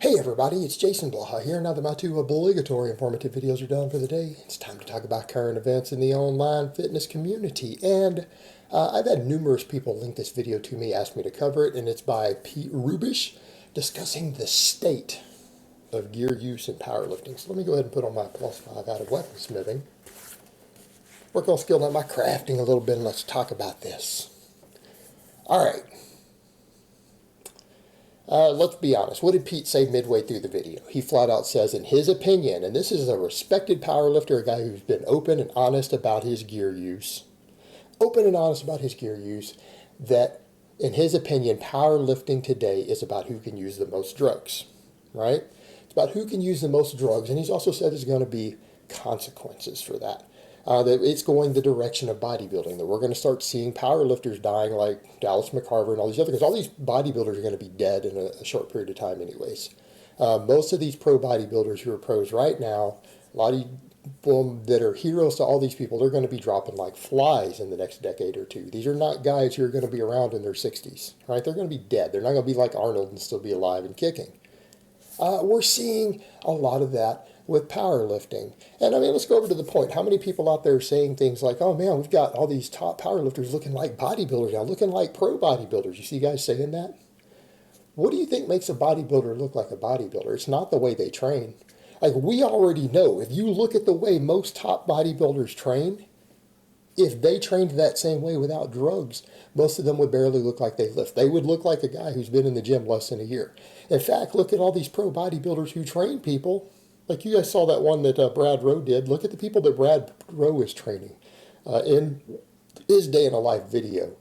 Hey everybody, it's Jason Blaha here. Now that my two obligatory informative videos are done for the day, it's time to talk about current events in the online fitness community. And I've had numerous people link this video to me, ask me to cover it, and it's by Rubish discussing the state of gear use in powerlifting. So let me go ahead and put on my +5 out of weaponsmithing. Work on skilling up my crafting a little bit, and let's talk about this. All right. Let's be honest. What did Pete say midway through the video? He flat out says, in his opinion, and this is a respected powerlifter, a guy who's been open and honest about his gear use, that in his opinion, powerlifting today is about who can use the most drugs, right? It's about who can use the most drugs, and he's also said there's going to be consequences for that. That it's going the direction of bodybuilding, that we're going to start seeing powerlifters dying like Dallas McCarver and all these other guys. All these bodybuilders are going to be dead in a short period of time anyways. Most of these pro bodybuilders who are pros right now, a lot of them that are heroes to all these people, they're going to be dropping like flies in the next decade or two. These are not guys who are going to be around in their 60s, right? They're going to be dead. They're not going to be like Arnold and still be alive and kicking. We're seeing a lot of that with powerlifting. And I mean, let's go over to the point. How many people out there saying things like, oh man, we've got all these top powerlifters looking like bodybuilders now, looking like pro bodybuilders. You see guys saying that? What do you think makes a bodybuilder look like a bodybuilder? It's not the way they train. Like, we already know, if you look at the way most top bodybuilders train, if they trained that same way without drugs, most of them would barely look like they lift. They would look like a guy who's been in the gym less than a year. In fact, look at all these pro bodybuilders who train people. Like you guys saw that one that Brad Rowe did. Look at the people that Brad Rowe is training in his day in a life video.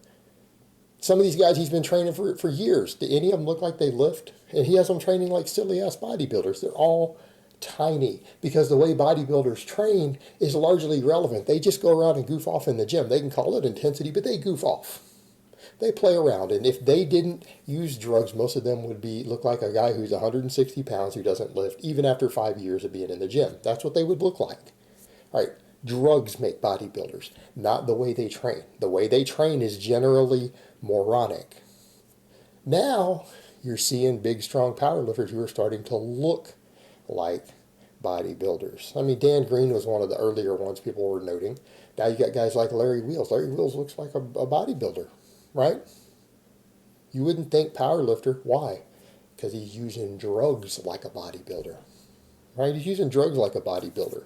Some of these guys he's been training for years. Do any of them look like they lift? And he has them training like silly-ass bodybuilders. They're all tiny because the way bodybuilders train is largely irrelevant. They just go around and goof off in the gym. They can call it intensity, but they goof off. They play around, and if they didn't use drugs, most of them would look like a guy who's 160 pounds who doesn't lift, even after 5 years of being in the gym. That's what they would look like. All right, drugs make bodybuilders, not the way they train. The way they train is generally moronic. Now, you're seeing big, strong powerlifters who are starting to look like bodybuilders. I mean, Dan Green was one of the earlier ones people were noting. Now you got guys like Larry Wheels. Larry Wheels looks like a bodybuilder. Right? You wouldn't think powerlifter. Why? Because he's using drugs like a bodybuilder. Right? He's using drugs like a bodybuilder.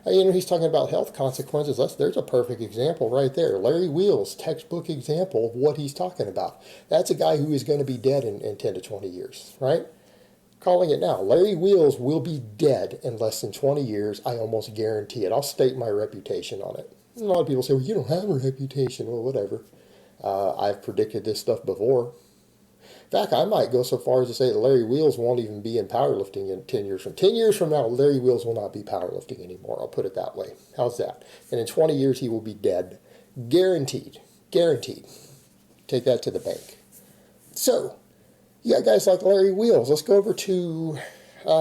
You know, he's talking about health consequences. There's a perfect example right there. Larry Wheels, textbook example of what he's talking about. That's a guy who is going to be dead in 10 to 20 years. Right? Calling it now. Larry Wheels will be dead in less than 20 years. I almost guarantee it. I'll stake my reputation on it. A lot of people say, well, you don't have a reputation. Well, whatever. I've predicted this stuff before. In fact, I might go so far as to say that Larry Wheels won't even be in powerlifting in 10 years from 10 years from now. Larry Wheels will not be powerlifting anymore. I'll put it that way. How's that? And in 20 years, he will be dead. Guaranteed. Guaranteed. Take that to the bank. So, you got guys like Larry Wheels. Let's go over to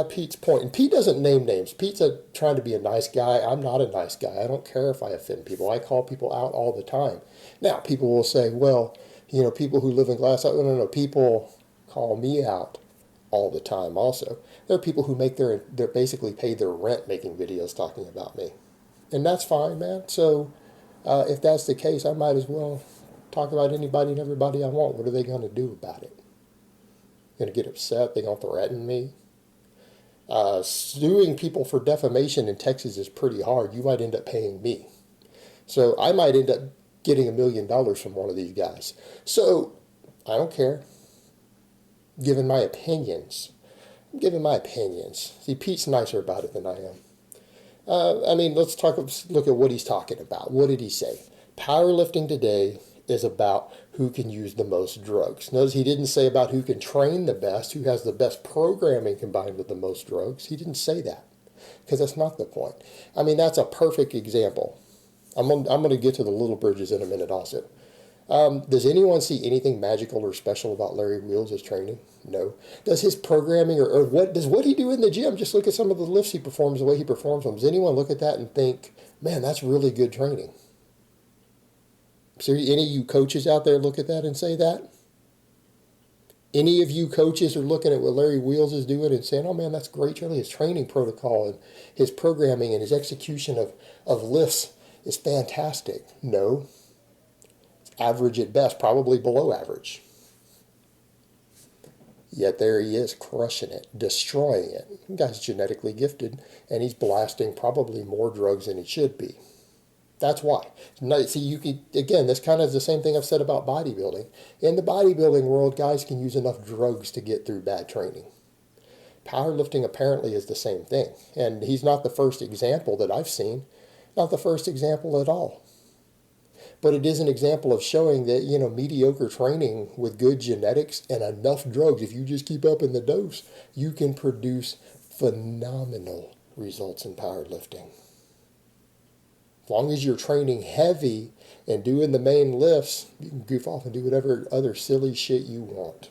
Pete's point. And Pete doesn't name names. Pete's trying to be a nice guy. I'm not a nice guy. I don't care if I offend people. I call people out all the time. Now, people will say, well, you know, people who live in glass, no, people call me out all the time also. There are people who make they're basically pay their rent making videos talking about me. And that's fine, man. So if that's the case, I might as well talk about anybody and everybody I want. What are they going to do about it? Going to get upset? They going to threaten me? Suing people for defamation in Texas is pretty hard. You might end up paying me. So I might end up getting $1 million from one of these guys. So I don't care. Giving my opinions. I'm giving my opinions. See, Pete's nicer about it than I am. I mean, let's look at what he's talking about. What did he say? Powerlifting today is about who can use the most drugs. Notice he didn't say about who can train the best, who has the best programming combined with the most drugs. He didn't say that because that's not the point. I mean, that's a perfect example. I'm going to get to the little bridges in a minute also. Does anyone see anything magical or special about Larry Wheels' training? No. Does his programming or what he do in the gym? Just look at some of the lifts he performs, the way he performs them. Does anyone look at that and think, man, that's really good training? So any of you coaches out there look at that and say that? Any of you coaches are looking at what Larry Wheels is doing and saying, oh man, that's great, Charlie. His training protocol and his programming and his execution of lifts is fantastic. No, it's average at best, probably below average. Yet there he is, crushing it, destroying it. The guy's genetically gifted, and he's blasting probably more drugs than he should be. That's why. See, you can, again, this kind of is the same thing I've said about bodybuilding. In the bodybuilding world, guys can use enough drugs to get through bad training. Powerlifting apparently is the same thing. And he's not the first example that I've seen. Not the first example at all. But it is an example of showing that, mediocre training with good genetics and enough drugs, if you just keep up in the dose, you can produce phenomenal results in powerlifting. As long as you're training heavy and doing the main lifts, you can goof off and do whatever other silly shit you want.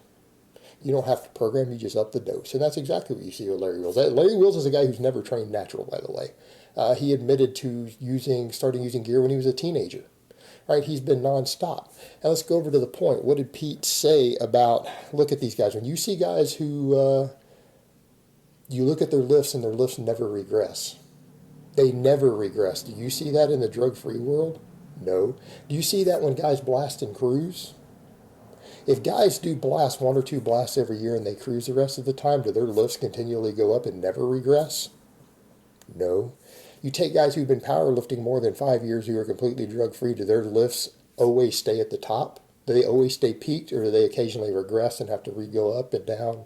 You don't have to program, you just up the dose. And that's exactly what you see with Larry Wheels. Larry Wheels is a guy who's never trained natural, by the way. He admitted to starting using gear when he was a teenager. Right? He's been nonstop. Now let's go over to the point. What did Pete say about, look at these guys. When you see guys who, you look at their lifts and their lifts never regress. They never regress. Do you see that in the drug-free world? No. Do you see that when guys blast and cruise? If guys do blast 1 or 2 blasts every year and they cruise the rest of the time, do their lifts continually go up and never regress? No. You take guys who've been powerlifting more than 5 years who are completely drug-free, do their lifts always stay at the top? Do they always stay peaked, or do they occasionally regress and have to re-go up and down?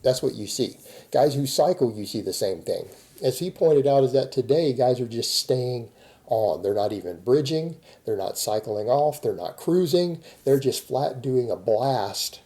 That's what you see. Guys who cycle, you see the same thing. As he pointed out, is that today guys are just staying on. They're not even bridging. They're not cycling off. They're not cruising. They're just flat doing a blast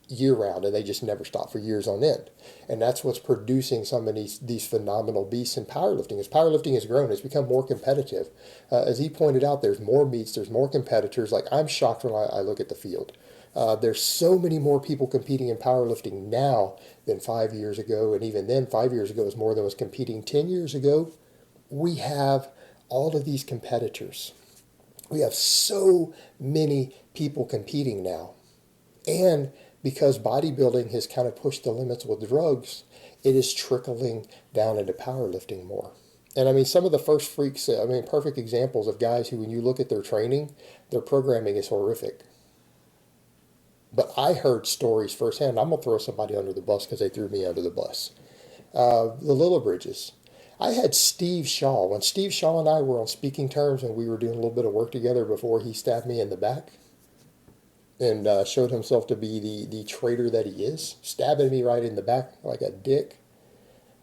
year-round, and they just never stop for years on end. And that's what's producing some of these phenomenal beasts in powerlifting. As powerlifting has grown, it's become more competitive. As he pointed out, there's more meets, there's more competitors. Like, I'm shocked when I look at the field. There's so many more people competing in powerlifting now than 5 years ago, and even then, 5 years ago was more than was competing 10 years ago. We have all of these competitors. We have so many people competing now. And because bodybuilding has kind of pushed the limits with drugs, it is trickling down into powerlifting more. And I mean, some of the first freaks, perfect examples of guys who, when you look at their training, their programming is horrific. But I heard stories firsthand. I'm going to throw somebody under the bus because they threw me under the bus. The Lillibridges. I had Steve Shaw. When Steve Shaw and I were on speaking terms and we were doing a little bit of work together before he stabbed me in the back and showed himself to be the traitor that he is, stabbing me right in the back like a dick.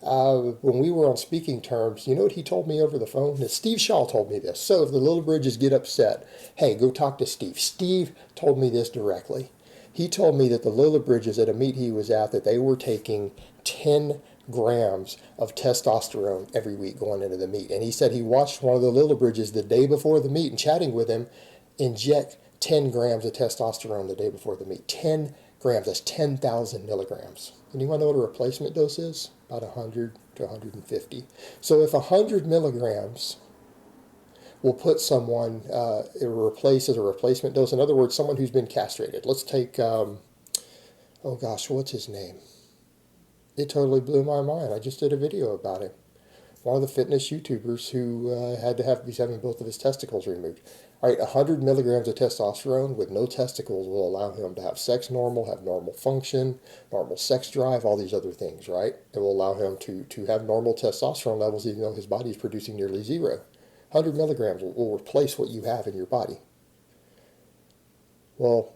When we were on speaking terms, you know what he told me over the phone? That Steve Shaw told me this. So if the Lillibridges get upset, hey, go talk to Steve. Steve told me this directly. He told me that the Lillibridges at a meet he was at, that they were taking 10 grams of testosterone every week going into the meet. And he said he watched one of the Lillibridges the day before the meet and chatting with him inject 10 grams of testosterone the day before the meet. 10 grams, that's 10,000 milligrams. And you want to know what a replacement dose is? About 100 to 150. So if 100 milligrams will put someone, it replaces a replacement dose. In other words, someone who's been castrated. Let's take, what's his name? It totally blew my mind. I just did a video about him. One of the fitness YouTubers who he's having both of his testicles removed. All right, 100 milligrams of testosterone with no testicles will allow him to have sex normal, have normal function, normal sex drive, all these other things, right? It will allow him to have normal testosterone levels even though his body is producing nearly zero. 100 milligrams will replace what you have in your body. Well,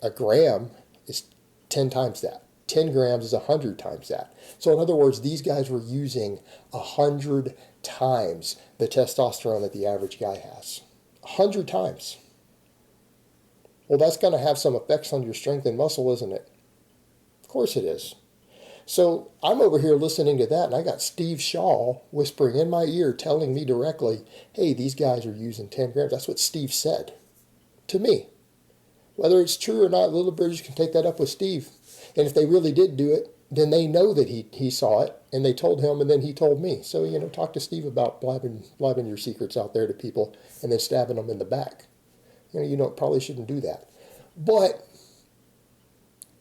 a gram is 10 times that. 10 grams is 100 times that. So in other words, these guys were using 100 times the testosterone that the average guy has. 100 times. Well, that's going to have some effects on your strength and muscle, isn't it? Of course it is. So I'm over here listening to that, and I got Steve Shaw whispering in my ear, telling me directly, hey, these guys are using 10 grams. That's what Steve said to me. Whether it's true or not, Lillibridges can take that up with Steve. And if they really did do it, then they know that he saw it, and they told him, and then he told me. So, talk to Steve about blabbing your secrets out there to people and then stabbing them in the back. Probably shouldn't do that. But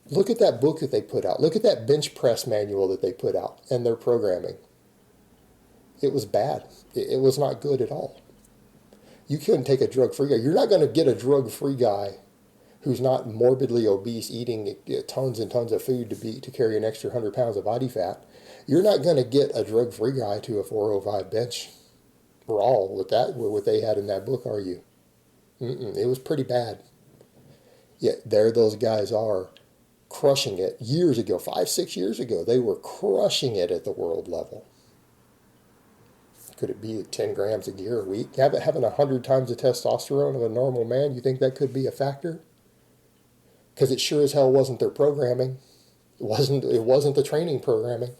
Look at that book that they put out. Look at that bench press manual that they put out and their programming. It was bad. It was not good at all. You couldn't take a drug-free guy. You're not going to get a drug-free guy who's not morbidly obese, eating tons and tons of food to carry an extra 100 pounds of body fat. You're not going to get a drug-free guy to a 405 bench raw with what they had in that book, are you? It was pretty bad. Yet there those guys are crushing it. Years ago, 5-6 years ago, they were crushing it at the world level. Could it be 10 grams of gear a week? Having 100 times the testosterone of a normal man, you think that could be a factor? Because it sure as hell wasn't their programming. It wasn't the training programming.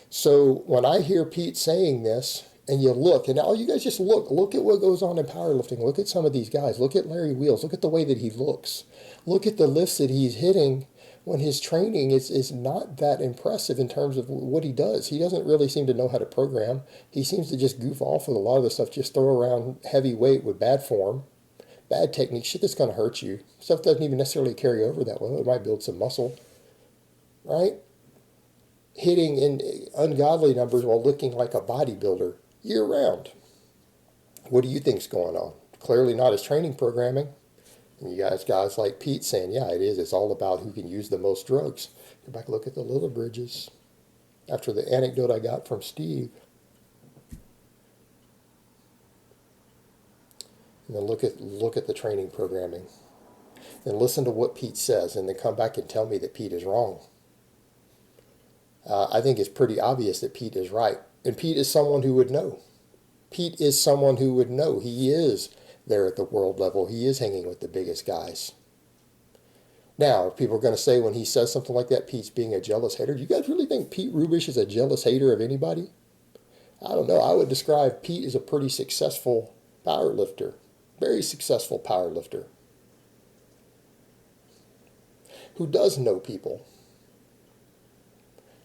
So when I hear Pete saying this, and you look, and all you guys just look at what goes on in powerlifting. Look at some of these guys. Look at Larry Wheels. Look at the way that he looks. Look at the lifts that he's hitting when his training is not that impressive in terms of what he does. He doesn't really seem to know how to program. He seems to just goof off with a lot of the stuff, just throw around heavy weight with bad form, bad technique, shit that's going to hurt you. Stuff doesn't even necessarily carry over that well. It might build some muscle, right? Hitting in ungodly numbers while looking like a bodybuilder year-round. What do you think's going on? Clearly not his training programming. And you guys like Pete saying, yeah, it is. It's all about who can use the most drugs. Go back and look at the little bridges. After the anecdote I got from Steve. And then look at the training programming. And listen to what Pete says, and then come back and tell me that Pete is wrong. I think it's pretty obvious that Pete is right. And Pete is someone who would know. Pete is someone who would know. He is there at the world level. He is hanging with the biggest guys. Now, people are going to say when he says something like that, Pete's being a jealous hater. Do you guys really think Pete Rubish is a jealous hater of anybody? I don't know. I would describe Pete as a pretty successful powerlifter. Very successful powerlifter. Who does know people.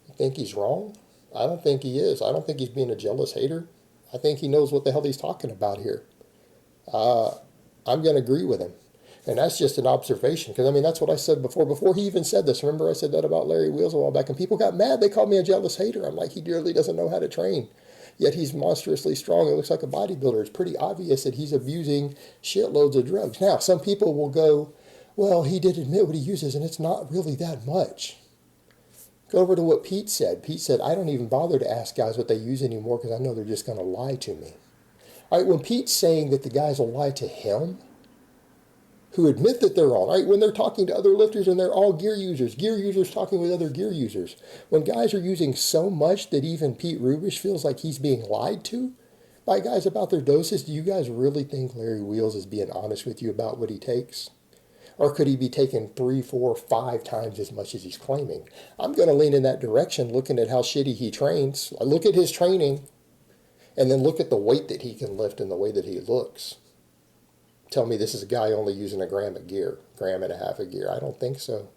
You think he's wrong? I don't think he is. I don't think he's being a jealous hater. I think he knows what the hell he's talking about here. I'm going to agree with him. And that's just an observation. Because, I mean, that's what I said before. Before he even said this. Remember I said that about Larry Wheels a while back. And people got mad. They called me a jealous hater. I'm like, he really doesn't know how to train. Yet he's monstrously strong. It looks like a bodybuilder. It's pretty obvious that he's abusing shitloads of drugs. Now, some people will go, well, he did admit what he uses, and it's not really that much. Go over to what Pete said. Pete said, I don't even bother to ask guys what they use anymore because I know they're just going to lie to me. All right, when Pete's saying that the guys will lie to him, who admit that they're wrong, right? When they're talking to other lifters and they're all gear users talking with other gear users. When guys are using so much that even Pete Rubish feels like he's being lied to by guys about their doses, do you guys really think Larry Wheels is being honest with you about what he takes? Or could he be taking 3, 4, 5 times as much as he's claiming? I'm going to lean in that direction, looking at how shitty he trains. I look at his training, and then look at the weight that he can lift and the way that he looks. Tell me this is a guy only using a gram of gear, gram and a half of gear. I don't think so.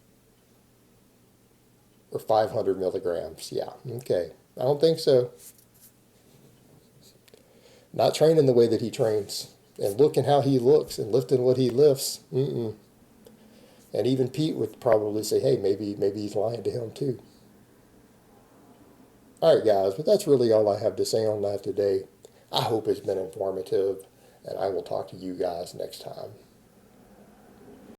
Or 500 milligrams. Yeah, okay. I don't think so. Not training the way that he trains. And looking how he looks and lifting what he lifts. And even Pete would probably say, hey, maybe he's lying to him too. All right, guys, but that's really all I have to say on that today. I hope it's been informative, and I will talk to you guys next time.